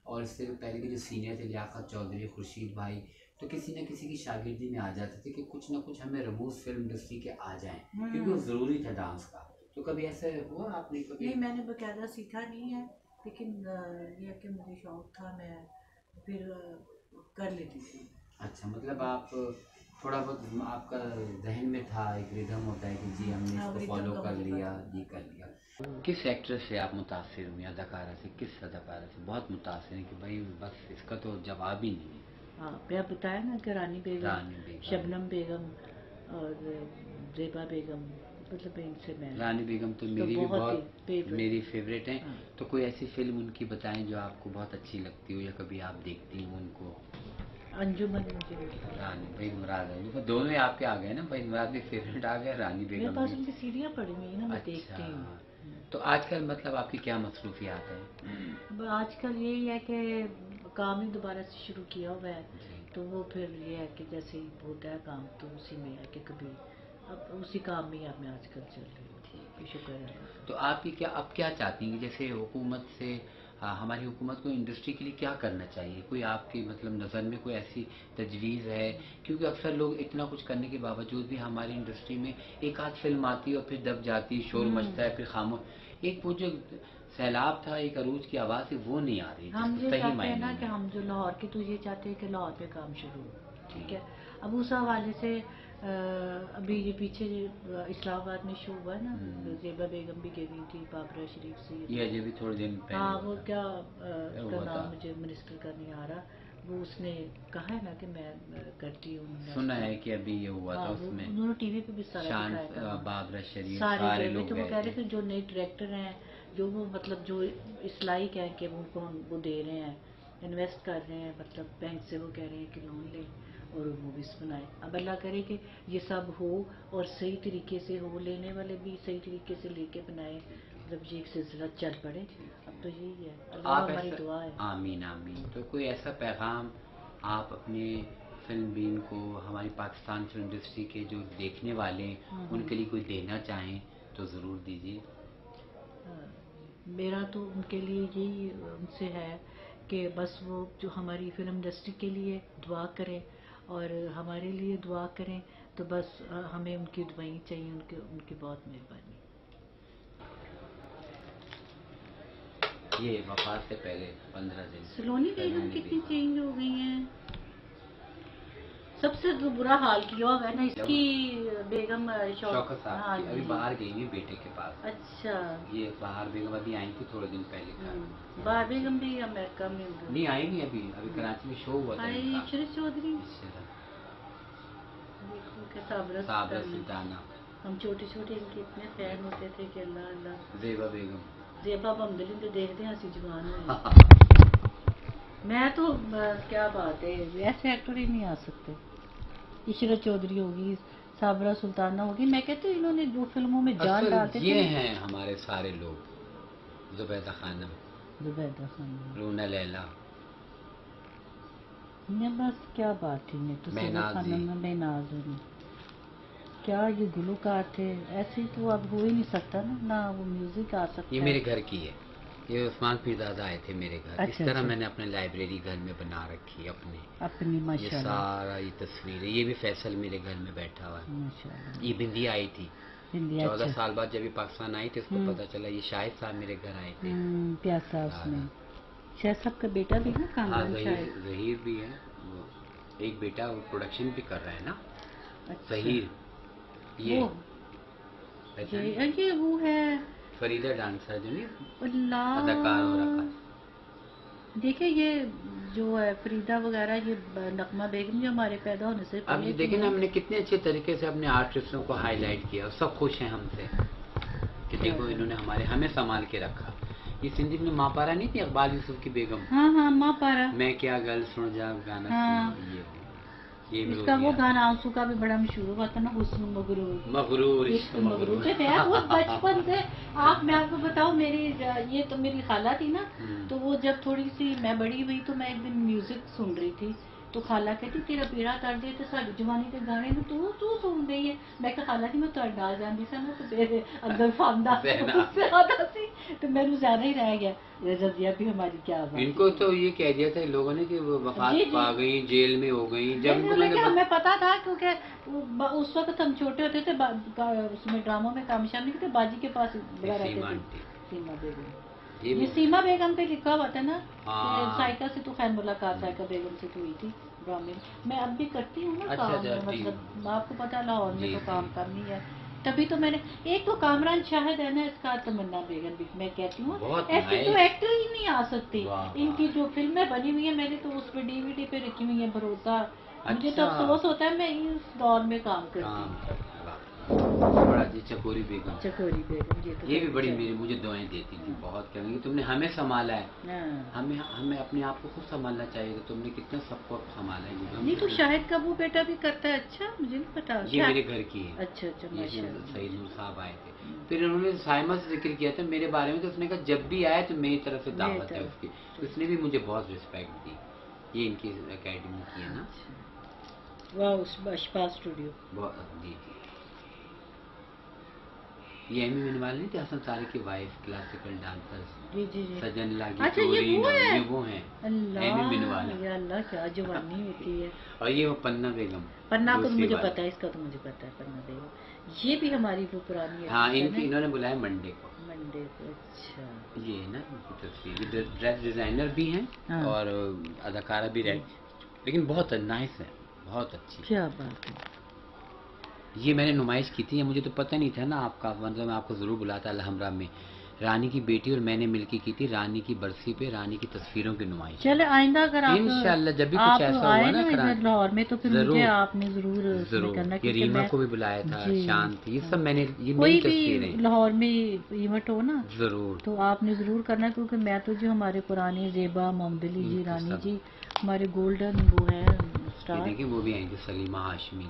और इससे पहले के जो सीनियर थे लियाकत चौधरी, खुर्शीद भाई, तो किसी न किसी की शागिर्दी में आ जाते थे कि कुछ ना कुछ हमें रमूज फिल्म इंडस्ट्री के आ जाएं, क्योंकि वो ज़रूरी था डांस का। तो कभी ऐसा हुआ आपने कभी? नहीं, मैंने बाकायदा सीखा नहीं है, लेकिन ये कि मुझे शौक था। मैं फिर कर लेती थी। अच्छा, मतलब आप थोड़ा बहुत आपका जहन में था, एक रिदम होता है कि जी हमने हाँ, इसको रिदम फॉलो का कर मुझे लिया, पता जी कर लिया। किस एक्ट्रेस से आप मुतासिर हुई अदाकारा से, किस अदाकारा से बहुत मुतासिर हैं कि भाई बस इसका तो जवाब ही नहीं है? हाँ, मैं बताया ना कि रानी रानी बेगम, बेगम। शबनम बेगम और ज़ेबा बेगम, मतलब इनसे मैं रानी बेगम तो तो मेरी भी बहुत ही बहुत फेवरेट मेरी फेवरेट हैं। हाँ। तो कोई ऐसी फिल्म उनकी बताएं जो आपको बहुत अच्छी लगती हो या कभी आप देखती हो उनको? अंजुमन मुझे लगता है। रानी भाई मुराद है, देखो दोनों ही आपके आ गए ना, भाई मुराद भी फेवरेट आ गया, रानी मेरे बेगम पास भी। उनकी सीढ़ियाँ पड़ी हुई है ना, मैं देखती अच्छा, हूँ। तो आजकल मतलब आपकी क्या मसरूफियात है? अब आजकल यही है कि काम ही दोबारा से शुरू किया हुआ है, जी। तो वो फिर ये है कि जैसे ही होता है काम तो उसी में है कि कभी अब उसी काम में ही अब मैं आजकल चल रही हूँ। शुक्र है। तो आपकी क्या, अब क्या चाहती हैं कि जैसे हुकूमत से, हमारी हुकूमत को इंडस्ट्री के लिए क्या करना चाहिए? कोई आपकी मतलब नज़र में कोई ऐसी तजवीज़ है? क्योंकि अक्सर लोग इतना कुछ करने के बावजूद भी हमारी इंडस्ट्री में एक आध फिल्म आती है और फिर दब जाती है, शोर मचता है, फिर खामोश। एक वो जो सैलाब था, एक अरूज की आवाज़ थी, वो नहीं आ रही हम जिसको ये सही चाहते हैं मायनों ना कि में। हम जो लाहौर के, तो ये चाहते हैं कि लाहौर पे काम शुरू हो, ठीक है। अब उस हवाले से अभी ये पीछे इस्लामाबाद में शो हुआ ना, ज़ेबा बेगम भी गई हुई थी, बाबरा शरीफ से ये अजय भी थोड़े दिन पहले हाँ, हुआ वो था। क्या क्या उसका हुआ नाम था? मुझे मिनिस्टर का नहीं आ रहा, वो उसने कहा है ना कि मैं करती हूँ सुना है कि अभी ये हुआ था, हाँ, वो उसमें उन्होंने टीवी पे भी सारा शान, दिखाया था। बाबरा शरीफ, सारे सारे गए लोग तो वो गए कह रहे थे। थे जो नए डायरेक्टर हैं, जो वो मतलब जो इस्लाइक हैं कि उनको वो दे रहे हैं, इन्वेस्ट कर रहे हैं, मतलब बैंक से वो कह रहे हैं कि लोन लें और मूवीज़ बनाए। अब अल्लाह करे कि ये सब हो और सही तरीके से हो, लेने वाले भी सही तरीके से लेके बनाए, मतलब ये एक सिलसिला चल पड़े। अब तो यही है, अल्लाह आप हमारी ऐसा, दुआ है। आमीन आमीन। तो कोई ऐसा पैगाम आप अपने फिल्म बीन को, हमारी पाकिस्तान फिल्म इंडस्ट्री के जो देखने वाले हैं उनके लिए कोई देना चाहें तो ज़रूर दीजिए। मेरा तो उनके लिए यही उनसे है कि बस वो जो हमारी फिल्म इंडस्ट्री के लिए दुआ करें और हमारे लिए दुआ करें, तो बस हमें उनकी दुआएं चाहिए, उनकी उनकी बहुत मेहरबानी। ये वफात से पहले 15 दिन सलोनी बेगम कितनी चेंज हो गई हैं। सबसे जो बुरा हाल किया हुआ है ना इसकी बेगम शौकत साहब हाँ की, अभी जी। बाहर गई हुई बेटे के पास। अच्छा, ये बाहर बेगम अभी आई थी थोड़े दिन पहले घर। बार बेगम भी अमेरिका में उधर नहीं आई नहीं, अभी कराची में शो हुआ था आई। इनका। शरद चौधरी इससे देखो के साबरा साबरा सुल्ताना। सुल्ताना, हम छोटे छोटे इनके इतने फैन होते थे कि अल्लाह अल्लाह। ज़ेबा बेगम। जेबा बमदली तो देखते हैं, हंसी जवान हुए। मैं तो क्या बात है, ऐसे एक्टर ही नहीं आ सकते। इशरत चौधरी होगी, साबरा सुल्ताना होगी, मैं कहती हूँ इन्होंने जो फिल्मों में जान असल डालते ये थे। हैं हमारे सारे लोग, जुबैदा खानम, जुबैदा खानम, रूना लैला, मैं बस क्या बात थी, मैं तो महनाज जी। खानम में नाज होनी, क्या ये गुलूकार थे। ऐसे तो अब हो ही नहीं सकता ना, ना वो म्यूजिक आ सकता ये है। मेरे घर की है, ये उस्मान पीरजादा आए थे मेरे घर। इस अच्छा, तरह अच्छा। मैंने अपने लाइब्रेरी घर में बना रखी है अपनी ये माशाल्लाह। सारा, ये तस्वीर है, ये भी फैसल मेरे घर में बैठा हुआ है। माशाल्लाह। ये बिंदी आई थी हिंदी 14 अच्छा। साल बाद, जब ये पाकिस्तान आई थी इसको पता चला, ये शाहिद साहब मेरे घर आए थे। प्यासा उसमें शाह साहब का बेटा भी ना, हाँ, कामरान शाहिद। जहीर भी है, वो एक बेटा वो प्रोडक्शन भी कर रहा है ना। अच्छा। जहीर ये वो ये वो है फरीदा डांसर जो नहीं अल्लाह। अदाकार हो रखा। देखिए ये जो है फरीदा वगैरह, ये नगमा बेगम जो हमारे पैदा होने से अब पहले ये की देखें ना, हैं। हमने कितने अच्छे तरीके से अपने आर्टिस्टों को हाईलाइट किया और सब खुश हैं हमसे कि देखो इन्होंने हमें संभाल के रखा। ये सिंधी में माँ पारा नहीं थी, इकबाल यूसुफ की बेगम। हाँ हाँ, माँ पारा। मैं क्या गल सुन जा गाना हाँ। सुना, ये इसका वो मेलोडिया। गाना आंसू का भी बड़ा मशहूर हुआ था ना, हुस्न मगरूर। मगरूर इश्क इश्क मगरूर मगरूर। पे है वो बचपन से। मैं आपको बताऊं, मेरी ये तो मेरी खाला थी ना, तो वो जब थोड़ी सी मैं बड़ी हुई तो मैं एक दिन म्यूजिक सुन रही थी, तो खाला कहती तेरा बेड़ा कर दे, तो सारी जवानी के गाने में तू तू सुन रही है। मैं कहा खाला जी मैं तो डाल जाती सी ना, तो मेरे अंदर फांदा उससे आता सी, तो मैंने ज्यादा ही रह गया। रजिया भी हमारी क्या बात। इनको तो ये कह दिया था लोगों ने कि वो वफात पा गई, जेल में हो गई। जब इनको मैंने हमें पता था, क्योंकि उस वक्त हम छोटे होते थे, उसमें ड्रामों में काम शामिल थे, बाजी के पास बड़ा रहते थे। सीमा बेगम ये सीमा बेगम पे लिखा हुआ था ना, हाँ। साइका से तो खैर मुलाकात साइका बेगम से तो हुई थी ड्रामे में। मैं अब भी करती हूँ ना अच्छा, काम, अच्छा, मतलब आपको पता लाहौर में जी, तो जी। काम करनी है, तभी तो मैंने एक तो कामरान शाहिद है ना, इसका तमन्ना बेगम भी मैं कहती हूँ बहुत ऐसी तो nice। एक्टर ही नहीं आ सकती। वाह, वाह। इनकी जो फिल्में बनी हुई है मैंने तो उस पर DVD पे रखी हुई है, भरोसा। मुझे तो अच्छा। अफसोस होता है मैं इस दौर में काम करती काम हूँ। करते, वाह। बड़ा जी, चकोरी बेगम, चकोरी बेगम ये तो ये भी बड़ी है। मेरी मुझे दुआएं देती थी, बहुत कहेंगी तुमने हमें संभाला है। हाँ। हमें हमें अपने आप को खुद संभालना चाहिए, तुमने कितना सबको संभाला है बेगम। नहीं तो शाहिद का वो बेटा भी करता है, अच्छा मुझे नहीं पता ये क्या? मेरे घर की है। अच्छा अच्छा, ये माशाल्लाह। सईद नूर साहब आए थे, फिर उन्होंने साइमा से जिक्र किया था मेरे बारे में, तो उसने कहा जब भी आए तो मेरी तरफ से मेरी दावत है तरफ। उसकी, तो उसने भी मुझे बहुत रिस्पेक्ट दी। ये इनकी एकेडमी की है ना। वाह, उस अशफाक स्टूडियो। बहुत जी जी। ये एमी मिनवाल नहीं थे, हसन सारे की वाइफ, क्लासिकल डांसर, जी जी जी। सजन लागी अच्छा, ये चोरी वो न, है? ये वो हैं अल्लाह, एमी मिनवाल। या अल्लाह क्या जवानी होती है। और ये वो पन्ना बेगम, पन्ना को तो दूसरी मुझे वाली। पता है, इसका तो मुझे पता है, पन्ना बेगम। ये भी हमारी वो पुरानी हाँ, artist है इनकी ना? इन्होंने बुलाया मंडे को। मंडे को, अच्छा। ये है ना इनकी तस्वीर, ये ड्रेस डिजाइनर भी हैं हाँ। और अदाकारा भी रह, लेकिन बहुत नाइस है, बहुत अच्छी। क्या बात है। ये मैंने नुमाइश की थी, ये मुझे तो पता नहीं था ना आपका, मतलब मैं आपको ज़रूर बुलाता अलहमरा में। रानी की बेटी और मैंने मिलके की थी रानी की बरसी पे रानी की तस्वीरों की नुमाइश। चले आइंदा अगर आप इंशाल्लाह जब भी आप कुछ ऐसा आए हुआ ना ना इधर लाहौर में तो फिर जरूर, मुझे आपने जरूर उसमें करना, ये क्योंकि रीमा मैं को भी बुलाया था, जी, शान थी, ये हाँ। सब मैंने, ये कोई मेरी भी तस्वीरें लाहौर में इवेंट हो ना जरूर। तो आपने जरूर करना, क्योंकि मैं तो जो हमारे पुराने जेबा मोहम्मद अली जी, तो रानी सब। जी, हमारे गोल्डन वो है ये स्टार। देखिए वो भी आई थी सलीमा हाशमी,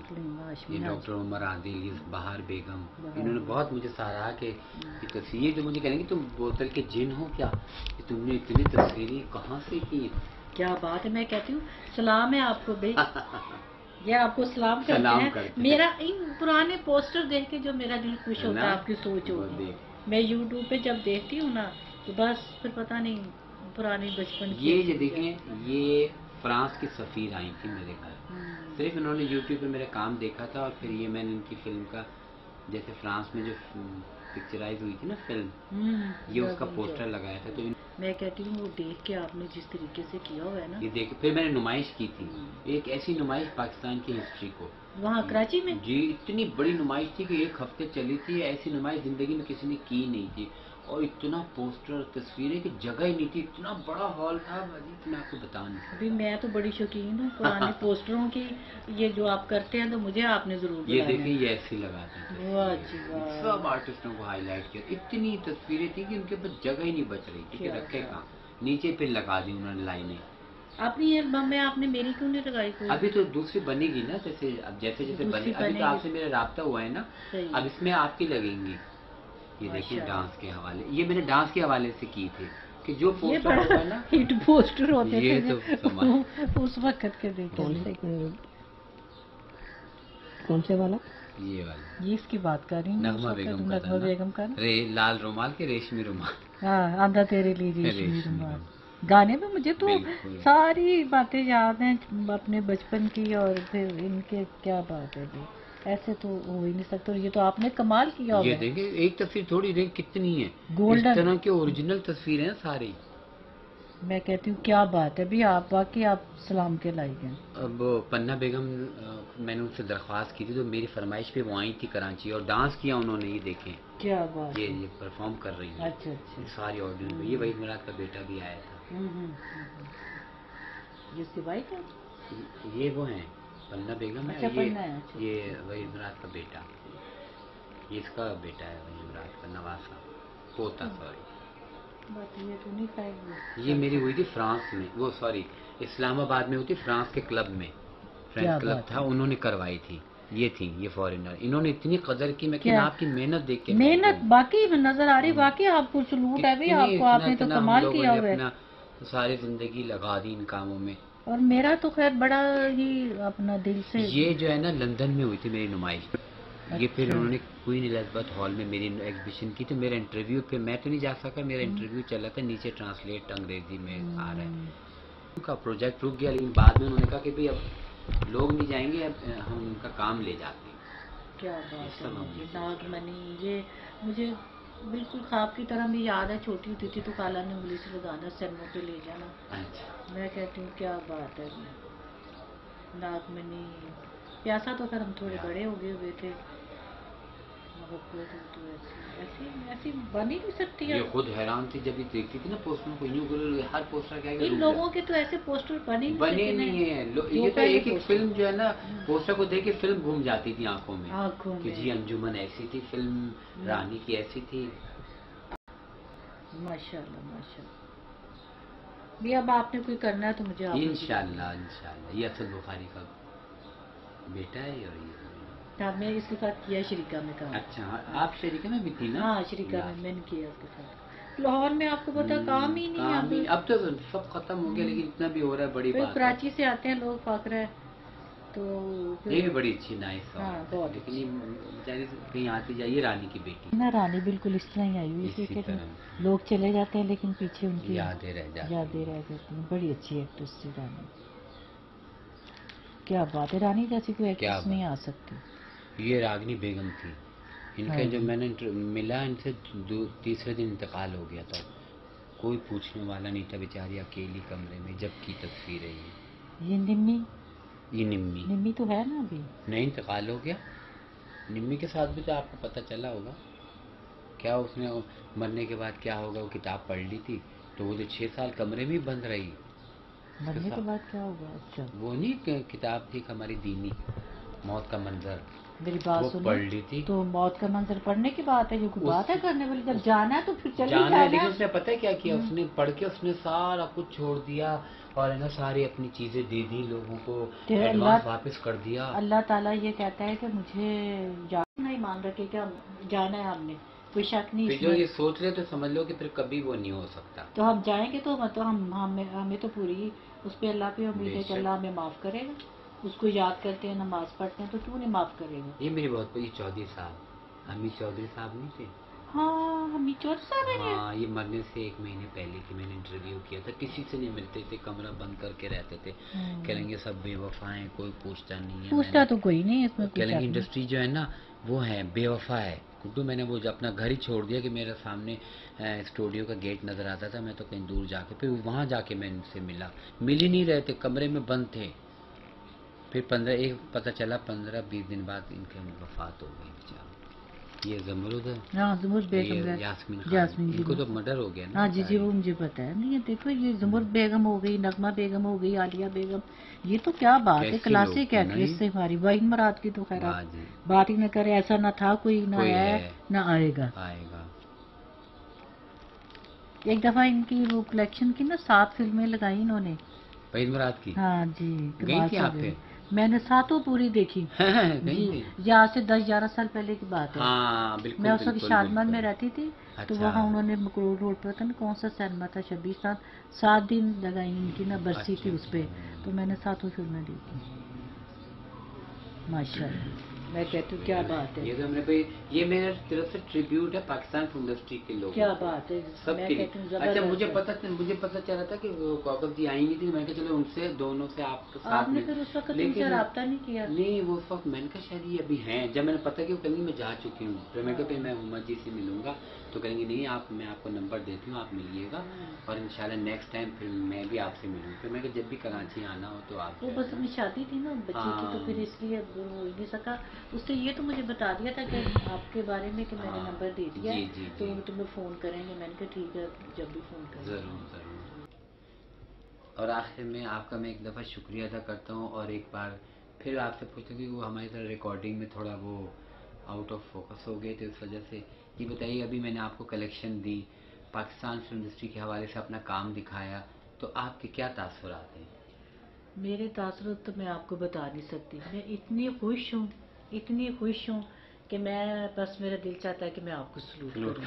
ये डॉक्टर उमर आदिल, ये बहार बेगम, इन्होंने बहुत मुझे सराहा कि ये तस्वीर जो मुझे कहेंगे तुम बोतल के जिन हो क्या, कि तुमने इतनी तस्वीरें कहाँ से की। क्या बात है, मैं कहती हूँ सलाम है आपको भाई। ये आपको सलाम करते सलाम हैं। करते हैं। मेरा इन पुराने पोस्टर देख के जो मेरा दिल खुश है होता ना? है, आपकी सोच वो होती है। देख। मैं यूट्यूब पे जब देखती हूँ ना तो बस फिर पता नहीं पुरानी बचपन की ये अच्छी जो देखें, ये फ्रांस की सफ़ीर आई थी मेरे घर, सिर्फ इन्होंने यूट्यूब पे मेरा काम देखा था, और फिर ये मैंने इनकी फिल्म का, जैसे फ्रांस में जो पिक्चराइज हुई थी ना फिल्म, ये उसका पोस्टर लगाया था, तो मैं कहती हूँ वो देख के आपने जिस तरीके से किया हुआ है ना, ये देख फिर मैंने नुमाइश की थी, एक ऐसी नुमाइश पाकिस्तान की हिस्ट्री को, वहाँ कराची में जी इतनी बड़ी नुमाइश थी कि 1 हफ्ते चली थी, ऐसी नुमाइश जिंदगी में किसी ने की नहीं थी, और इतना पोस्टर तस्वीरें की जगह ही नहीं थी, इतना बड़ा हॉल था अजीब, मैं आपको बता नहीं सकता। अभी मैं तो बड़ी शौकीन हूँ पुराने पोस्टरों की, ये जो आप करते हैं तो मुझे आपने जरूर ये बुलाना है। देखिए, ये ऐसे लगाते थे, वाह जी वाह। सब आर्टिस्टों को हाईलाइट किया, इतनी तस्वीरें थी कि उनके पास जगह ही नहीं बच रही थी कि क्या रखे बात कहाँ, नीचे फिर लगा दी उन्होंने लाइनें। अपनी एल्बम में आपने मेरी क्यों नहीं लगाई कोई? अभी तो दूसरी बनेगी ना, जैसे अब जैसे जैसे दूसरी बने, अभी तो बनेगी। आपसे मेरा राब्ता हुआ है ना, सही। अब इसमें आपकी लगेंगी। ये देखिए माशाल्लाह। डांस के हवाले, ये मैंने डांस के हवाले से की थी कि जो ये पोस्टर बड़ा होगा ना, हिट पोस्टर होते ये थे तो कमाल। उस वक्त के देखे। कौन से वाला? ये वाला ये इसकी बात कर रही हूँ, नगमा उस वक्त बेगम का नगमा था बेगम का ना, लाल रुमाल के रेशमी रुमाल। हाँ, आंधा तेरे लिए रेशमी रेशमी रुमाल। रुमाल। गाने में मुझे तो बिल्कुल। सारी बातें याद हैं अपने बचपन की, और फिर इनके क्या बात है भाई, ऐसे तो हो ही नहीं सकता। और ये तो आपने कमाल किया ये होगा। देखिए एक तस्वीर थोड़ी देख कितनी है, गोल्डन। इस तरह की ओरिजिनल तस्वीरें हैं सारी। मैं कहती हूँ क्या बात है भाई, आप वाकई आप सलाम के लायक हैं। अब पन्ना बेगम, मैंने उनसे दरख्वास्त की थी तो मेरी फरमाइश पे वो आई थी कराची, और डांस किया उन्होंने, ये देखें क्या बात है। ये परफॉर्म कर रही है अच्छा अच्छा। सारी ऑडियंस में। ये वही मुराद का बेटा भी आया था। जिसकी वाइफ है? ये वो हैं पन्ना बेगम है, अच्छा, पन्ना है, अच्छा। ये वही मुराद का बेटा, ये इसका बेटा है वही मुराद का, नवासा पोता, सॉरी। बात ये तो नहीं खाएगी। ये मेरी हुई थी फ्रांस में, वो सॉरी इस्लामाबाद में हुई थी, फ्रांस के क्लब में, क्या फ्रेंच क्लब बात था, उन्होंने करवाई थी। ये थी, ये फॉरेनर, इन्होंने इतनी कदर की, मैं क्या? आपकी मेहनत देख के मेहनत बाकी नजर आ रही, बाकी आपको सलूट है भाई, आपको, आपने तो कमाल किया हुआ है। अपना सारी जिंदगी लगा दी इन कामों में। और मेरा तो खैर बड़ा ही अपना दिल से। ये जो है ना लंदन में हुई थी मेरी नुमाइश, ये फिर अच्छा। उन्होंने क्वीन एलिजाबेथ हॉल में मेरी एग्जीबिशन की थी, मेरा इंटरव्यू, फिर मैं तो नहीं जा सका, मेरा इंटरव्यू चला था, नीचे ट्रांसलेट अंग्रेजी में आ रहा है, उनका प्रोजेक्ट रुक गया, लेकिन बाद में उन्होंने कहा कि भाई अब लोग नहीं जाएंगे, अब हम उनका काम ले जाते हैं। क्या बात है, सब हम ये नागमणि, ये मुझे बिल्कुल ख्वाब की तरह। मुझे याद है छोटी होती थी तो काला ने उंगली से लगाना, सिनेमा पे ले जाना। अच्छा। मैं कहती हूँ क्या बात है, नागमणि। प्यासा तो फिर हम थोड़े बड़े हो गए हुए थे। मोहब्बत तो ऐसी ऐसी ऐसी बन ही नहीं सकती ये अब। खुद हैरान थी जब ये देखती थी ना पोस्टर को, यूं हर पोस्टर क्या इन लोगों के तो ऐसे पोस्टर बने ही नहीं बने सकते नहीं है। जो ये तो पहले एक एक पोस्टर फिल्म जो है ना, पोस्टर को देख के फिल्म घूम जाती थी आंखों में आँखों कि जी में। अंजुमन ऐसी थी, फिल्म रानी की ऐसी थी। माशाल्लाह माशाल्लाह। भी अब आपने कोई करना है तो मुझे आप इंशाल्लाह इंशाल्लाह। ये असद बुखारी का बेटा है और ये हाँ, मैं इसके साथ किया श्रीका में काम। अच्छा। आप शरीका में भी थी ना? हाँ श्रीका में मैंने किया उसके साथ। लाहौर में आपको पता काम ही नहीं है काम ही अब तो सब खत्म हो गया, लेकिन इतना भी हो रहा है, बड़ी फिर बात है। कराची से आते हैं लोग फाकरा है तो ये भी बड़ी अच्छी नाइस हाँ, औरत है, बहुत लेकिन ये बेचारी कहीं आती जाइए रानी की बेटी ना रानी बिल्कुल इस तरह ही आई हुई थी इसी कि तरह लोग चले जाते हैं लेकिन पीछे उनकी यादें रह जाती यादें रह जाती हैं। बड़ी अच्छी एक्ट्रेस थी रानी। क्या बात है, रानी जैसी कोई क्या एक्ट्रेस नहीं आ सकती। ये रागनी बेगम थी। इनका हाँ जो जी। मैंने मिला इनसे तीसरे दिन इंतकाल हो गया था। कोई पूछने वाला नहीं था, बेचारी अकेली कमरे में जब की तस्वीर है ये निम्मी ये निम्मी निम्मी तो है ना अभी। नहीं, इंतकाल हो गया। निम्मी के साथ भी तो आपको पता चला होगा क्या उसने मरने के बाद क्या होगा। वो किताब पढ़ ली थी तो वो तो 6 साल कमरे में ही बंद रही। मरने के बाद क्या होगा? अच्छा वो नहीं किताब थी हमारी दीनी, मौत का मंजर, मेरी बात वो सुनो। पढ़ ली थी। तो मौत का मंजर पढ़ने की बात है, जो कोई बात है करने वाली। जब जाना है तो फिर चले जाना जाना है, लेकिन उसने पता है क्या किया, उसने पढ़ के उसने सारा कुछ छोड़ दिया और है ना सारी अपनी चीजें दे दी लोगों को, एडवांस वापस कर दिया। अल्लाह ताला ये कहता है कि मुझे जाना ही मान रखे क्या जाना है हमने, कोई शक नहीं फिर जो इसमें। ये सोच ले तो समझ लो कि फिर कभी वो नहीं हो सकता। तो हम जाएंगे तो मतलब हमें तो पूरी उस पे अल्लाह पे उम्मीद है कि बेशक। अल्लाह हमें माफ़ करेगा। उसको याद करते हैं, नमाज पढ़ते हैं, तो क्यों नहीं माफ़ करेगा। ये मेरी बहुत बड़ी चौधरी साहब, हमीद चौधरी साहब नहीं थे? हाँ हमीद चौधरी साहब है। हाँ, ये मरने से 1 महीने पहले की मैंने इंटरव्यू किया था। किसी से नहीं मिलते थे, कमरा बंद करके रहते थे। कहेंगे सब बेवफा हैं, कोई पूछता नहीं है। पूछता तो कोई नहीं है इसमें, कोई कहेंगे शक नहीं। इंडस्ट्री जो है ना वो है बेवफा है। गुड्डू मैंने वो अपना घर ही छोड़ दिया कि मेरे सामने स्टूडियो का गेट नज़र आता था, मैं तो कहीं दूर जाके फिर वहाँ जाके मैं इनसे मिला। मिल ही नहीं रहे थे, कमरे में बंद थे। फिर 15-20 दिन बाद इनके वफात हो गई बेचारा। ये ज़मरुद है। हाँ ज़मरुद बेगम ये है। यास्मीन खान, यास्मीन इनको तो मर्डर हो गया ना। हाँ जी जी वो मुझे पता है। नहीं देखो ये ज़मरुद बेगम हो गई, नगमा बेगम हो गई, आलिया बेगम, ये तो क्या बात है। कैसे क्लासिक लोग थे, एक्ट्रेस नहीं? से हमारी वाइन मराद की तो खैर वाह आप जी। बात ही न करे। ऐसा ना था कोई, ना कोई है ना आएगा। आएगा। एक दफ़ा इनकी वो कलेक्शन की ना 7 फिल्में लगाई इन्होंने। वहीद मुराद की हाँ जी गई कमाल थी से आप गई। पे? मैंने 7 पूरी देखी गई जी। थी? यहाँ से 10-11 साल पहले की बात है। हाँ बिल्कुल मैं उस वक्त बिल्कुल शादमन में बिल्कुल। रहती थी। तो अच्छा। वहाँ उन्होंने मकरूर रोड पर था ना, कौन सा सिनेमा था, 26 साल 7 दिन लगाई इनकी ना बरसी अच्छा थी उस पर। अच्छा। तो मैंने 7 फिल्में देखी माशाल्लाह। मैं कहती हूँ क्या बात है, ये तो हमने भाई, ये मेरे तरफ से ट्रिब्यूट है पाकिस्तान फिल्म इंडस्ट्री के लोगों क्या को, बात है। सबके मैं लिए। कहती हूँ अच्छा जबरदस्त है। मुझे पता चला था कि वो कौकब जी आई नहीं थी, मैंने कहा चलो उनसे दोनों से आपके साथ आपने में, फिर उस वक्त लेकिन उनसे रब्ता नहीं किया। नहीं वो उस वक्त मैंने कहा शायद ये अभी हैं। जब मैंने पता कि वो कहेंगी मैं जा चुकी हूँ, फिर मैं कहा फिर मैं उमर जी से मिलूंगा, तो कहेंगे नहीं आप, मैं आपको नंबर देती हूँ, आप मिलिएगा और इंशाल्लाह नेक्स्ट टाइम फिर मैं भी आपसे मिलूँ। फिर मैं कहा जब भी कराची आना हो तो आप वो जो बस है ना। अपनी शादी थी ना बच्ची की, तो फिर इसलिए वो हो ही नहीं सका। उसने ये तो मुझे बता दिया था कि आपके बारे में कि मैंने नंबर दे दिया जी है, जी तो जी वो तुम्हें फ़ोन करेंगे। मैंने कहा ठीक है जब भी फ़ोन करेंगे। ज़रूर ज़रूर। और आखिर में आपका मैं एक दफ़ा शुक्रिया अदा करता हूँ और एक बार फिर आपसे पूछता हूँ कि वो हमारी तरह रिकॉर्डिंग में थोड़ा वो आउट ऑफ फोकस हो गए थे, उस वजह से। ये बताइए अभी मैंने आपको कलेक्शन दी, पाकिस्तान फिल्म इंडस्ट्री के हवाले से अपना काम दिखाया, तो आपके क्या तासुरात हैं? मेरे तासुरात तो मैं आपको बता नहीं सकती। मैं इतनी खुश हूँ, इतनी खुश हूँ कि मैं बस, मेरा दिल चाहता है कि मैं आपको सलूट करूँ।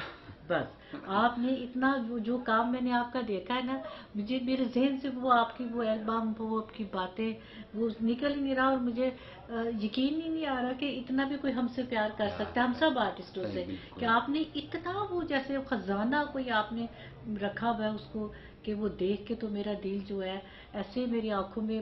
बस आपने इतना जो काम मैंने आपका देखा है ना, मुझे मेरे जहन से वो आपकी वो एल्बम, वो आपकी बातें, वो निकल ही नहीं रहा। और मुझे यकीन ही नहीं आ रहा कि इतना भी कोई हमसे प्यार कर सकता है, हम सब आर्टिस्टों से, कि आपने इतना वो जैसे खजाना कोई आपने रखा हुआ है उसको, कि वो देख के तो मेरा दिल जो है ऐसे मेरी आंखों में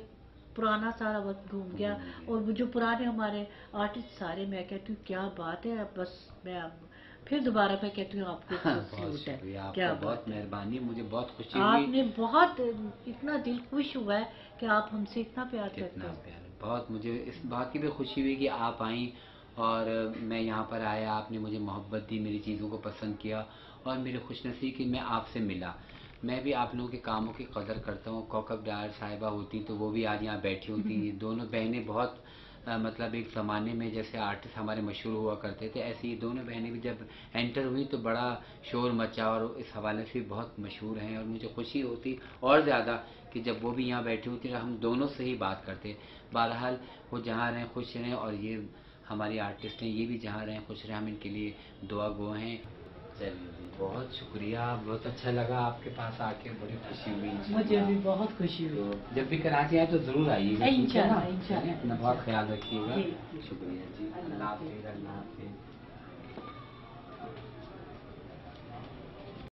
पुराना सारा वक्त घूम गया। और वो जो पुराने हमारे आर्टिस्ट सारे, मैं कहती हूँ क्या बात है। बस मैं अब फिर दोबारा मैं कहती हूँ आपको बहुत सल्यूट है। शुक्रिया, क्या आपका बात बहुत है। मेहरबानी, मुझे बहुत खुशी हुई। आपने बहुत इतना दिल खुश हुआ है कि आप हमसे इतना प्यार करते कितना हैं। प्यार, बहुत मुझे इस बात की भी खुशी हुई कि आप आई और मैं यहाँ पर आया, आपने मुझे मोहब्बत दी, मेरी चीज़ों को पसंद किया और मेरी खुशनसीबी कि मैं आपसे मिला। मैं भी आप लोगों के कामों की कदर करता हूँ। कौकब डार साहिबा होती तो वो भी आज यहाँ बैठी होती। ये दोनों बहनें बहुत मतलब एक ज़माने में जैसे आर्टिस्ट हमारे मशहूर हुआ करते थे, ऐसे ही दोनों बहनें भी जब एंटर हुई तो बड़ा शोर मचा और इस हवाले से भी बहुत मशहूर हैं। और मुझे खुशी होती और ज़्यादा कि जब वो भी यहाँ बैठी होती और हम दोनों से ही बात करते। बहरहाल वो जहाँ रहें खुश रहें और ये हमारी आर्टिस्ट हैं, ये भी जहाँ रहें खुश रहें, हम इनके लिए दुआ गो हैं। चलिए जी, बहुत शुक्रिया, बहुत अच्छा लगा आपके पास आके, बड़ी खुशी हुई। मुझे भी बहुत खुशी हुई। तो जब भी कराची आए तो ज़रूर आइएगा। इंशाल्लाह, इंशाल्लाह। अपना बहुत ख्याल रखिएगा। जी। शुक्रिया जी, अल्लाह हाफिज़, अल्लाह हाफिज़।